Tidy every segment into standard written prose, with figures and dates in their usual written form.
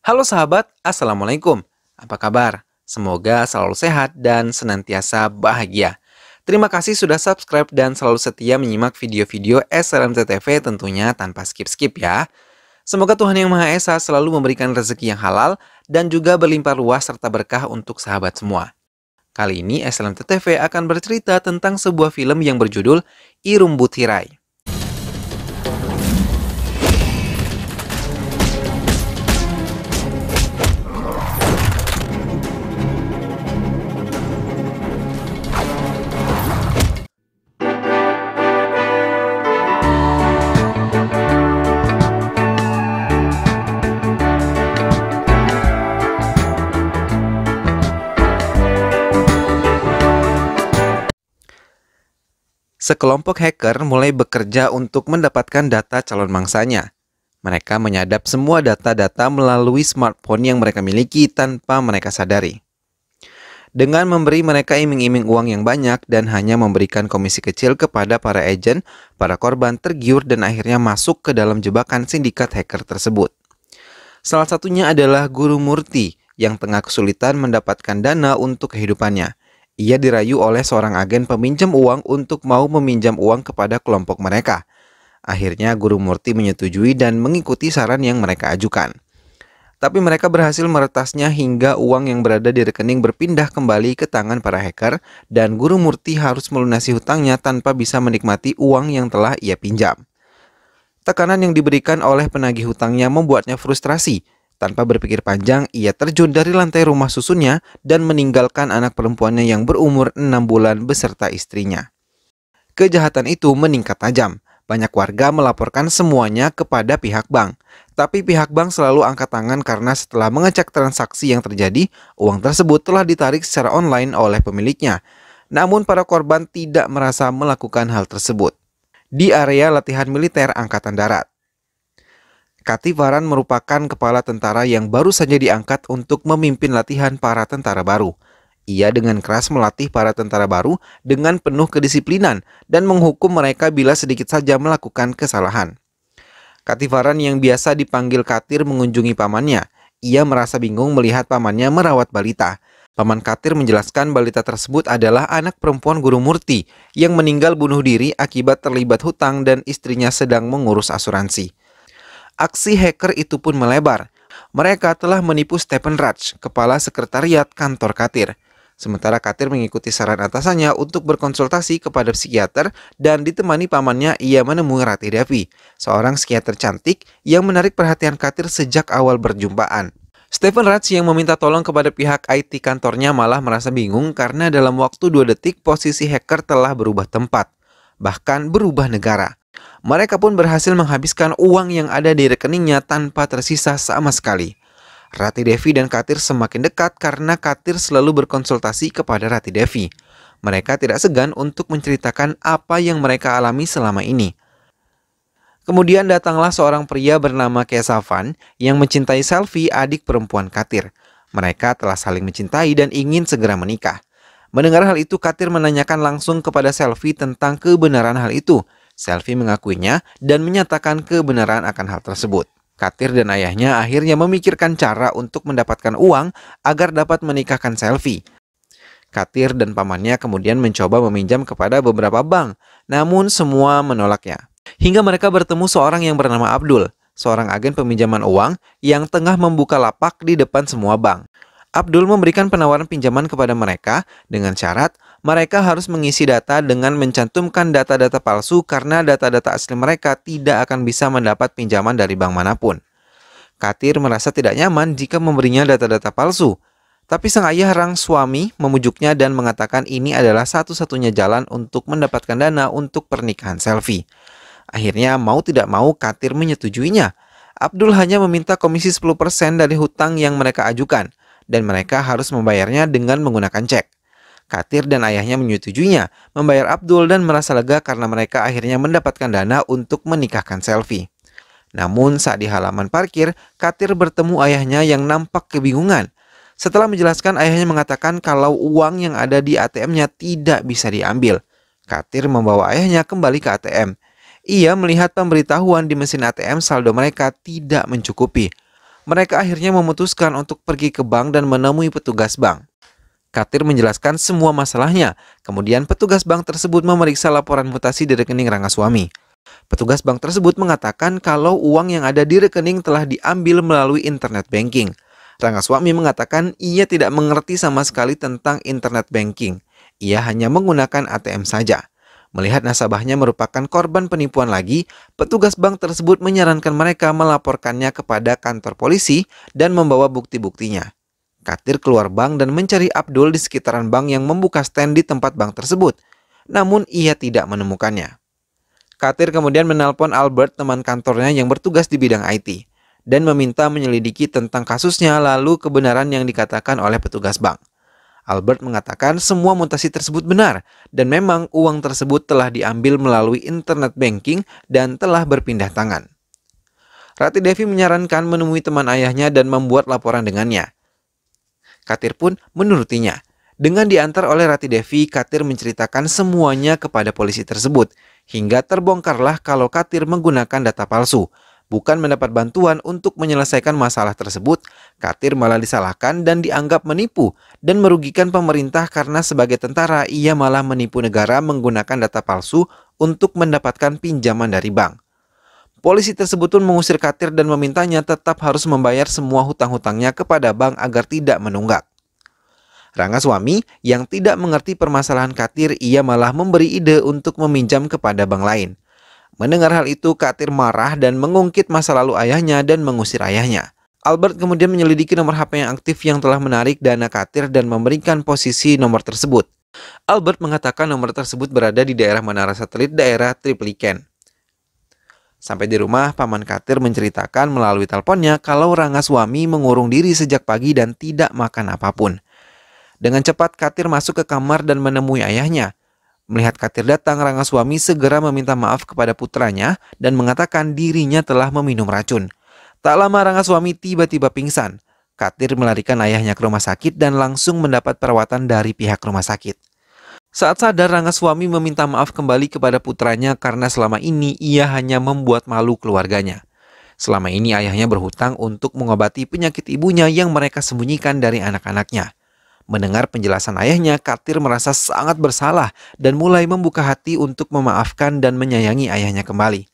Halo sahabat, Assalamualaikum. Apa kabar? Semoga selalu sehat dan senantiasa bahagia. Terima kasih sudah subscribe dan selalu setia menyimak video-video SLMT TV tentunya tanpa skip-skip ya. Semoga Tuhan Yang Maha Esa selalu memberikan rezeki yang halal dan juga berlimpah ruah serta berkah untuk sahabat semua. Kali ini SLMT TV akan bercerita tentang sebuah film yang berjudul Irumbu Tirai. Sekelompok hacker mulai bekerja untuk mendapatkan data calon mangsanya. Mereka menyadap semua data-data melalui smartphone yang mereka miliki tanpa mereka sadari. Dengan memberi mereka iming-iming uang yang banyak dan hanya memberikan komisi kecil kepada para agen, para korban tergiur dan akhirnya masuk ke dalam jebakan sindikat hacker tersebut. Salah satunya adalah Guru Murti yang tengah kesulitan mendapatkan dana untuk kehidupannya. Ia dirayu oleh seorang agen peminjam uang untuk mau meminjam uang kepada kelompok mereka. Akhirnya Guru Murti menyetujui dan mengikuti saran yang mereka ajukan. Tapi mereka berhasil meretasnya hingga uang yang berada di rekening berpindah kembali ke tangan para hacker dan Guru Murti harus melunasi hutangnya tanpa bisa menikmati uang yang telah ia pinjam. Tekanan yang diberikan oleh penagih hutangnya membuatnya frustrasi. Tanpa berpikir panjang, ia terjun dari lantai rumah susunnya dan meninggalkan anak perempuannya yang berumur 6 bulan beserta istrinya. Kejahatan itu meningkat tajam. Banyak warga melaporkan semuanya kepada pihak bank. Tapi pihak bank selalu angkat tangan karena setelah mengecek transaksi yang terjadi, uang tersebut telah ditarik secara online oleh pemiliknya. Namun para korban tidak merasa melakukan hal tersebut. Di area latihan militer Angkatan Darat, Kativaran merupakan kepala tentara yang baru saja diangkat untuk memimpin latihan para tentara baru. Ia dengan keras melatih para tentara baru dengan penuh kedisiplinan dan menghukum mereka bila sedikit saja melakukan kesalahan. Kativaran yang biasa dipanggil Katir mengunjungi pamannya. Ia merasa bingung melihat pamannya merawat balita. Paman Katir menjelaskan balita tersebut adalah anak perempuan Guru Murti yang meninggal bunuh diri akibat terlibat hutang dan istrinya sedang mengurus asuransi. Aksi hacker itu pun melebar. Mereka telah menipu Stephen Raj, kepala sekretariat kantor Katir. Sementara Katir mengikuti saran atasannya untuk berkonsultasi kepada psikiater dan ditemani pamannya ia menemui Rati Devi, seorang psikiater cantik yang menarik perhatian Katir sejak awal berjumpaan. Stephen Raj yang meminta tolong kepada pihak IT kantornya malah merasa bingung karena dalam waktu 2 detik posisi hacker telah berubah tempat, bahkan berubah negara. Mereka pun berhasil menghabiskan uang yang ada di rekeningnya tanpa tersisa sama sekali. Rati Devi dan Katir semakin dekat karena Katir selalu berkonsultasi kepada Rati Devi. Mereka tidak segan untuk menceritakan apa yang mereka alami selama ini. Kemudian datanglah seorang pria bernama Kesavan yang mencintai Selvi, adik perempuan Katir. Mereka telah saling mencintai dan ingin segera menikah. Mendengar hal itu, Katir menanyakan langsung kepada Selvi tentang kebenaran hal itu. Selvi mengakuinya dan menyatakan kebenaran akan hal tersebut. Katir dan ayahnya akhirnya memikirkan cara untuk mendapatkan uang agar dapat menikahkan Selvi. Katir dan pamannya kemudian mencoba meminjam kepada beberapa bank, namun semua menolaknya. Hingga mereka bertemu seorang yang bernama Abdul, seorang agen peminjaman uang yang tengah membuka lapak di depan semua bank. Abdul memberikan penawaran pinjaman kepada mereka dengan syarat mereka harus mengisi data dengan mencantumkan data-data palsu karena data-data asli mereka tidak akan bisa mendapat pinjaman dari bank manapun. Katir merasa tidak nyaman jika memberinya data-data palsu. Tapi sang ayah Rang suami memujuknya dan mengatakan ini adalah satu-satunya jalan untuk mendapatkan dana untuk pernikahan Selvi. Akhirnya mau tidak mau Katir menyetujuinya. Abdul hanya meminta komisi 10% dari hutang yang mereka ajukan. Dan mereka harus membayarnya dengan menggunakan cek. Katir dan ayahnya menyetujuinya, membayar Abdul dan merasa lega karena mereka akhirnya mendapatkan dana untuk menikahkan Selvi. Namun saat di halaman parkir, Katir bertemu ayahnya yang nampak kebingungan. Setelah menjelaskan, ayahnya mengatakan kalau uang yang ada di ATM-nya tidak bisa diambil. Katir membawa ayahnya kembali ke ATM. Ia melihat pemberitahuan di mesin ATM saldo mereka tidak mencukupi. Mereka akhirnya memutuskan untuk pergi ke bank dan menemui petugas bank. Katir menjelaskan semua masalahnya. Kemudian petugas bank tersebut memeriksa laporan mutasi di rekening Rangaswamy. Petugas bank tersebut mengatakan kalau uang yang ada di rekening telah diambil melalui internet banking. Rangaswamy mengatakan ia tidak mengerti sama sekali tentang internet banking. Ia hanya menggunakan ATM saja. Melihat nasabahnya merupakan korban penipuan lagi, petugas bank tersebut menyarankan mereka melaporkannya kepada kantor polisi dan membawa bukti-buktinya. Katir keluar bank dan mencari Abdul di sekitaran bank yang membuka stand di tempat bank tersebut. Namun ia tidak menemukannya. Katir kemudian menelpon Albert, teman kantornya yang bertugas di bidang IT, dan meminta menyelidiki tentang kasusnya lalu kebenaran yang dikatakan oleh petugas bank. Albert mengatakan semua mutasi tersebut benar dan memang uang tersebut telah diambil melalui internet banking dan telah berpindah tangan. Rati Devi menyarankan menemui teman ayahnya dan membuat laporan dengannya. Katir pun menurutinya. Dengan diantar oleh Rati Devi, Katir menceritakan semuanya kepada polisi tersebut, hingga terbongkarlah kalau Katir menggunakan data palsu. Bukan mendapat bantuan untuk menyelesaikan masalah tersebut, Katir malah disalahkan dan dianggap menipu dan merugikan pemerintah karena sebagai tentara ia malah menipu negara menggunakan data palsu untuk mendapatkan pinjaman dari bank. Polisi tersebut pun mengusir Katir dan memintanya tetap harus membayar semua hutang-hutangnya kepada bank agar tidak menunggak. Rangaswamy yang tidak mengerti permasalahan Katir, ia malah memberi ide untuk meminjam kepada bank lain. Mendengar hal itu, Katir marah dan mengungkit masa lalu ayahnya dan mengusir ayahnya. Albert kemudian menyelidiki nomor HP yang aktif yang telah menarik dana Katir dan memberikan posisi nomor tersebut. Albert mengatakan nomor tersebut berada di daerah menara satelit daerah Triplicane. Sampai di rumah, paman Katir menceritakan melalui teleponnya kalau Rangaswamy mengurung diri sejak pagi dan tidak makan apapun. Dengan cepat Katir masuk ke kamar dan menemui ayahnya. Melihat Katir datang, Rangaswamy segera meminta maaf kepada putranya dan mengatakan dirinya telah meminum racun. Tak lama Rangaswamy tiba-tiba pingsan. Katir melarikan ayahnya ke rumah sakit dan langsung mendapat perawatan dari pihak rumah sakit. Saat sadar, Rangaswamy meminta maaf kembali kepada putranya karena selama ini ia hanya membuat malu keluarganya. Selama ini ayahnya berhutang untuk mengobati penyakit ibunya yang mereka sembunyikan dari anak-anaknya. Mendengar penjelasan ayahnya, Katir merasa sangat bersalah dan mulai membuka hati untuk memaafkan dan menyayangi ayahnya kembali.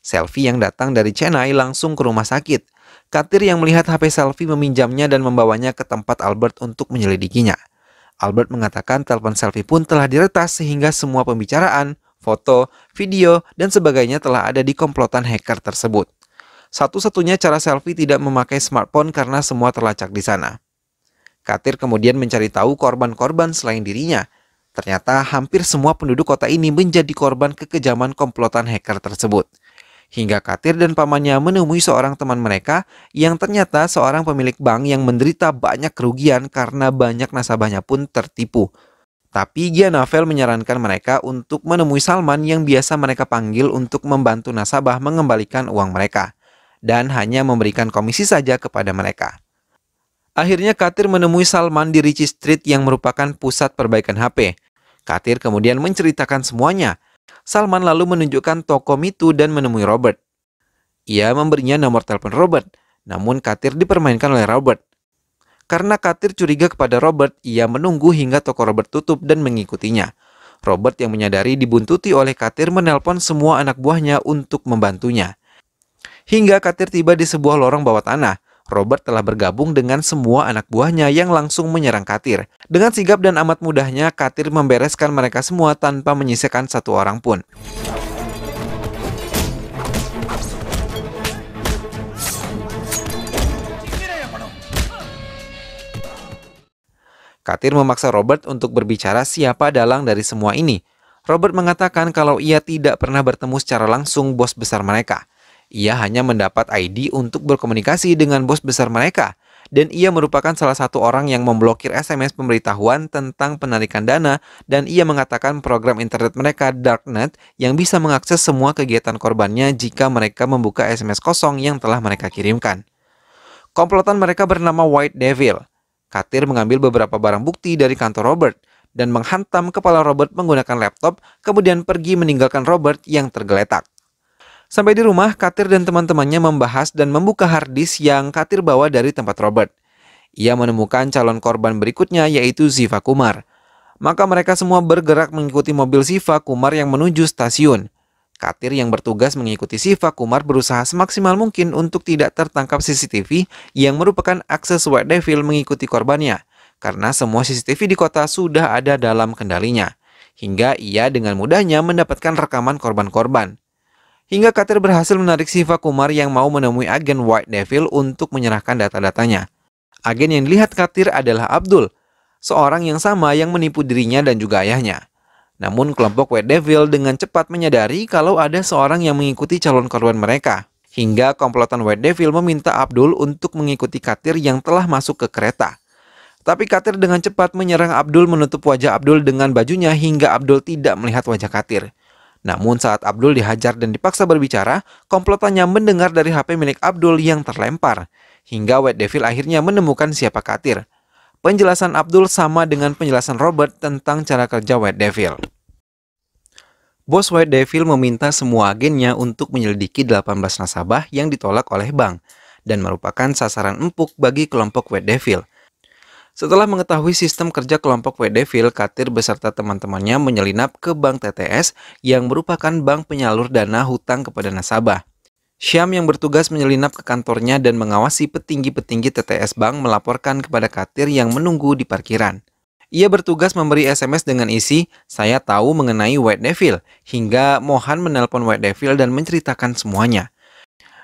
Selfie yang datang dari Chennai langsung ke rumah sakit. Katir yang melihat HP Selfie meminjamnya dan membawanya ke tempat Albert untuk menyelidikinya. Albert mengatakan telepon Selfie pun telah diretas sehingga semua pembicaraan, foto, video, dan sebagainya telah ada di komplotan hacker tersebut. Satu-satunya cara Selfie tidak memakai smartphone karena semua terlacak di sana. Katir kemudian mencari tahu korban-korban selain dirinya. Ternyata hampir semua penduduk kota ini menjadi korban kekejaman komplotan hacker tersebut. Hingga Katir dan pamannya menemui seorang teman mereka yang ternyata seorang pemilik bank yang menderita banyak kerugian karena banyak nasabahnya pun tertipu. Tapi Gianavel menyarankan mereka untuk menemui Salman yang biasa mereka panggil untuk membantu nasabah mengembalikan uang mereka. Dan hanya memberikan komisi saja kepada mereka. Akhirnya Katir menemui Salman di Ritchie Street yang merupakan pusat perbaikan HP. Katir kemudian menceritakan semuanya. Salman lalu menunjukkan toko Mitu dan menemui Robert. Ia memberinya nomor telepon Robert, namun Katir dipermainkan oleh Robert. Karena Katir curiga kepada Robert, ia menunggu hingga toko Robert tutup dan mengikutinya. Robert yang menyadari dibuntuti oleh Katir menelpon semua anak buahnya untuk membantunya. Hingga Katir tiba di sebuah lorong bawah tanah. Robert telah bergabung dengan semua anak buahnya yang langsung menyerang Katir. Dengan sigap dan amat mudahnya, Katir membereskan mereka semua tanpa menyisakan satu orang pun. Katir memaksa Robert untuk berbicara siapa dalang dari semua ini. Robert mengatakan kalau ia tidak pernah bertemu secara langsung bos besar mereka. Ia hanya mendapat ID untuk berkomunikasi dengan bos besar mereka, dan ia merupakan salah satu orang yang memblokir SMS pemberitahuan tentang penarikan dana, dan ia mengatakan program internet mereka Darknet yang bisa mengakses semua kegiatan korbannya jika mereka membuka SMS kosong yang telah mereka kirimkan. Komplotan mereka bernama White Devil. Katir mengambil beberapa barang bukti dari kantor Robert, dan menghantam kepala Robert menggunakan laptop, kemudian pergi meninggalkan Robert yang tergeletak. Sampai di rumah, Katir dan teman-temannya membahas dan membuka harddisk yang Katir bawa dari tempat Robert. Ia menemukan calon korban berikutnya yaitu Ziva Kumar. Maka mereka semua bergerak mengikuti mobil Ziva Kumar yang menuju stasiun. Katir yang bertugas mengikuti Ziva Kumar berusaha semaksimal mungkin untuk tidak tertangkap CCTV yang merupakan akses White Devil mengikuti korbannya, karena semua CCTV di kota sudah ada dalam kendalinya, hingga ia dengan mudahnya mendapatkan rekaman korban-korban. Hingga Katir berhasil menarik Ziva Kumar yang mau menemui agen White Devil untuk menyerahkan data-datanya. Agen yang dilihat Katir adalah Abdul, seorang yang sama yang menipu dirinya dan juga ayahnya. Namun kelompok White Devil dengan cepat menyadari kalau ada seorang yang mengikuti calon korban mereka. Hingga komplotan White Devil meminta Abdul untuk mengikuti Katir yang telah masuk ke kereta. Tapi Katir dengan cepat menyerang Abdul, menutup wajah Abdul dengan bajunya hingga Abdul tidak melihat wajah Katir. Namun saat Abdul dihajar dan dipaksa berbicara, komplotannya mendengar dari HP milik Abdul yang terlempar. Hingga White Devil akhirnya menemukan siapa Katir. Penjelasan Abdul sama dengan penjelasan Robert tentang cara kerja White Devil. Bos White Devil meminta semua agennya untuk menyelidiki 18 nasabah yang ditolak oleh bank dan merupakan sasaran empuk bagi kelompok White Devil. Setelah mengetahui sistem kerja kelompok White Devil, Katir beserta teman-temannya menyelinap ke Bank TTS yang merupakan bank penyalur dana hutang kepada nasabah. Syam yang bertugas menyelinap ke kantornya dan mengawasi petinggi-petinggi TTS Bank melaporkan kepada Katir yang menunggu di parkiran. Ia bertugas memberi SMS dengan isi, "Saya tahu mengenai White Devil," hingga Mohan menelpon White Devil dan menceritakan semuanya.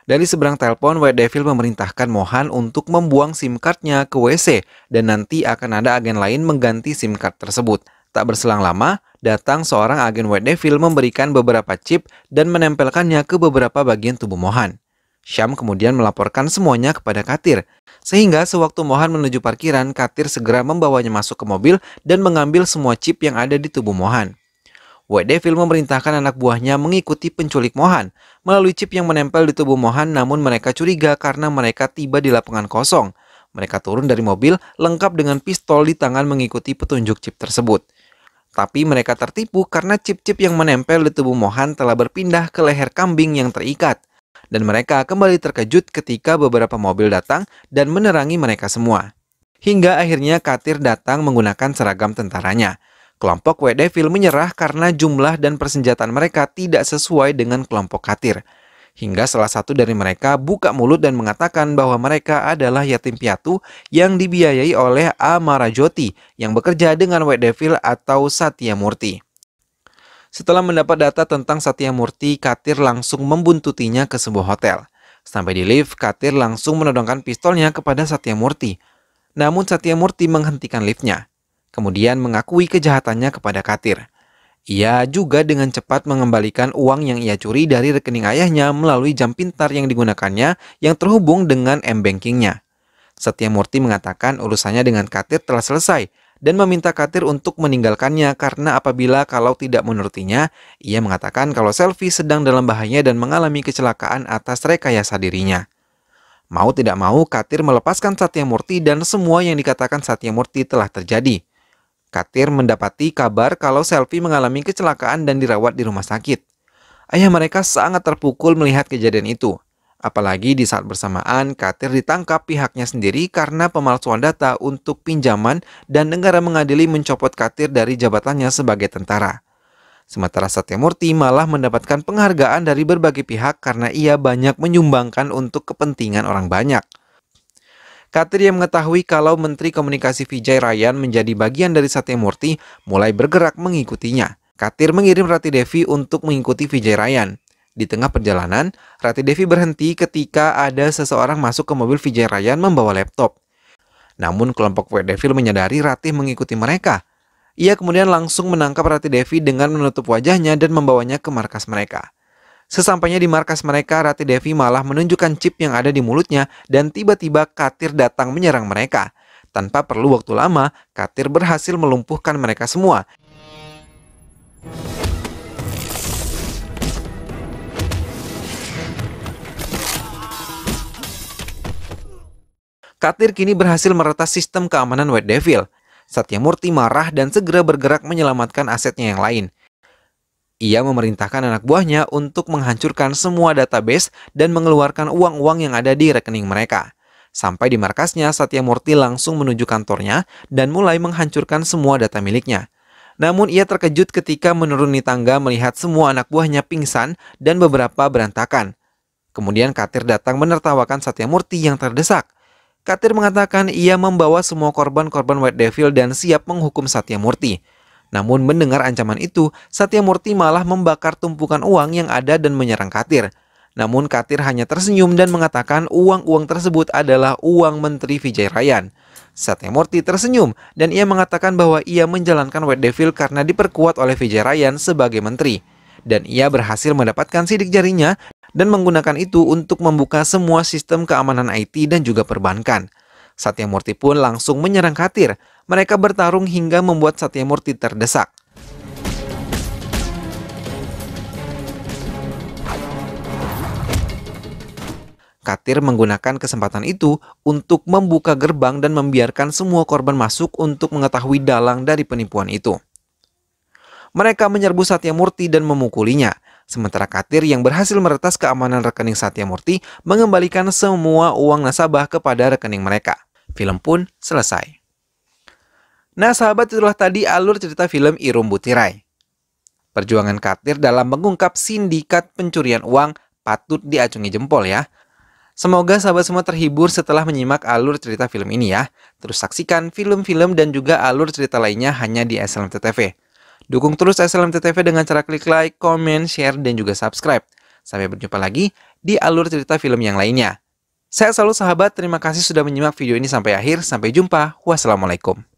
Dari seberang telepon, White Devil memerintahkan Mohan untuk membuang SIM card-nya ke WC dan nanti akan ada agen lain mengganti SIM card tersebut. Tak berselang lama, datang seorang agen White Devil memberikan beberapa chip dan menempelkannya ke beberapa bagian tubuh Mohan. Syam kemudian melaporkan semuanya kepada Katir, sehingga sewaktu Mohan menuju parkiran, Katir segera membawanya masuk ke mobil dan mengambil semua chip yang ada di tubuh Mohan. White Devil memerintahkan anak buahnya mengikuti penculik Mohan melalui chip yang menempel di tubuh Mohan, namun mereka curiga karena mereka tiba di lapangan kosong. Mereka turun dari mobil lengkap dengan pistol di tangan mengikuti petunjuk chip tersebut. Tapi mereka tertipu karena chip-chip yang menempel di tubuh Mohan telah berpindah ke leher kambing yang terikat. Dan mereka kembali terkejut ketika beberapa mobil datang dan menerangi mereka semua. Hingga akhirnya Katir datang menggunakan seragam tentaranya. Kelompok White Devil menyerah karena jumlah dan persenjataan mereka tidak sesuai dengan kelompok Katir. Hingga salah satu dari mereka buka mulut dan mengatakan bahwa mereka adalah yatim piatu yang dibiayai oleh Amarajoti yang bekerja dengan White Devil atau Satya Murti. Setelah mendapat data tentang Satya Murti, Katir langsung membuntutinya ke sebuah hotel. Sampai di lift, Katir langsung menodongkan pistolnya kepada Satya Murti. Namun Satya Murti menghentikan liftnya. Kemudian mengakui kejahatannya kepada Katir. Ia juga dengan cepat mengembalikan uang yang ia curi dari rekening ayahnya melalui jam pintar yang digunakannya yang terhubung dengan M-Banking-nya. Satya Murti mengatakan urusannya dengan Katir telah selesai dan meminta Katir untuk meninggalkannya karena apabila kalau tidak menurutinya, ia mengatakan kalau Selvi sedang dalam bahaya dan mengalami kecelakaan atas rekayasa dirinya. Mau tidak mau, Katir melepaskan Satya Murti dan semua yang dikatakan Satya Murti telah terjadi. Katir mendapati kabar kalau Selvi mengalami kecelakaan dan dirawat di rumah sakit. Ayah mereka sangat terpukul melihat kejadian itu. Apalagi di saat bersamaan, Katir ditangkap pihaknya sendiri karena pemalsuan data untuk pinjaman dan negara mengadili mencopot Katir dari jabatannya sebagai tentara. Sementara Satya Murti malah mendapatkan penghargaan dari berbagai pihak karena ia banyak menyumbangkan untuk kepentingan orang banyak. Katir yang mengetahui kalau Menteri Komunikasi Vijay Ryan menjadi bagian dari Satya Murti mulai bergerak mengikutinya. Katir mengirim Rati Devi untuk mengikuti Vijay Ryan. Di tengah perjalanan, Rati Devi berhenti ketika ada seseorang masuk ke mobil Vijay Ryan membawa laptop. Namun kelompok White Devil menyadari Rati mengikuti mereka. Ia kemudian langsung menangkap Rati Devi dengan menutup wajahnya dan membawanya ke markas mereka. Sesampainya di markas mereka, Rati Devi malah menunjukkan chip yang ada di mulutnya dan tiba-tiba Katir datang menyerang mereka. Tanpa perlu waktu lama, Katir berhasil melumpuhkan mereka semua. Katir kini berhasil meretas sistem keamanan White Devil. Satya Murti marah dan segera bergerak menyelamatkan asetnya yang lain. Ia memerintahkan anak buahnya untuk menghancurkan semua database dan mengeluarkan uang-uang yang ada di rekening mereka. Sampai di markasnya, Satya Murthy langsung menuju kantornya dan mulai menghancurkan semua data miliknya. Namun ia terkejut ketika menuruni tangga melihat semua anak buahnya pingsan dan beberapa berantakan. Kemudian Katir datang menertawakan Satya Murthy yang terdesak. Katir mengatakan ia membawa semua korban-korban White Devil dan siap menghukum Satya Murthy. Namun mendengar ancaman itu, Satya Murthy malah membakar tumpukan uang yang ada dan menyerang Katir. Namun Katir hanya tersenyum dan mengatakan uang-uang tersebut adalah uang Menteri Vijay Rayan. Satya Murthy tersenyum dan ia mengatakan bahwa ia menjalankan White Devil karena diperkuat oleh Vijay Rayan sebagai menteri. Dan ia berhasil mendapatkan sidik jarinya dan menggunakan itu untuk membuka semua sistem keamanan IT dan juga perbankan. Satya Murthy pun langsung menyerang Katir. Mereka bertarung hingga membuat Satya Murthy terdesak. Katir menggunakan kesempatan itu untuk membuka gerbang dan membiarkan semua korban masuk untuk mengetahui dalang dari penipuan itu. Mereka menyerbu Satya Murthy dan memukulinya. Sementara Katir yang berhasil meretas keamanan rekening Satya Murthy mengembalikan semua uang nasabah kepada rekening mereka. Film pun selesai. Nah sahabat, itulah tadi alur cerita film Irumbu Tirai. Perjuangan Katir dalam mengungkap sindikat pencurian uang patut diacungi jempol ya. Semoga sahabat semua terhibur setelah menyimak alur cerita film ini ya. Terus saksikan film-film dan juga alur cerita lainnya hanya di SLMT TV. Dukung terus SLMT TV dengan cara klik like, comment, share, dan juga subscribe. Sampai berjumpa lagi di alur cerita film yang lainnya. Saya selalu sahabat, terima kasih sudah menyimak video ini sampai akhir. Sampai jumpa. Wassalamualaikum.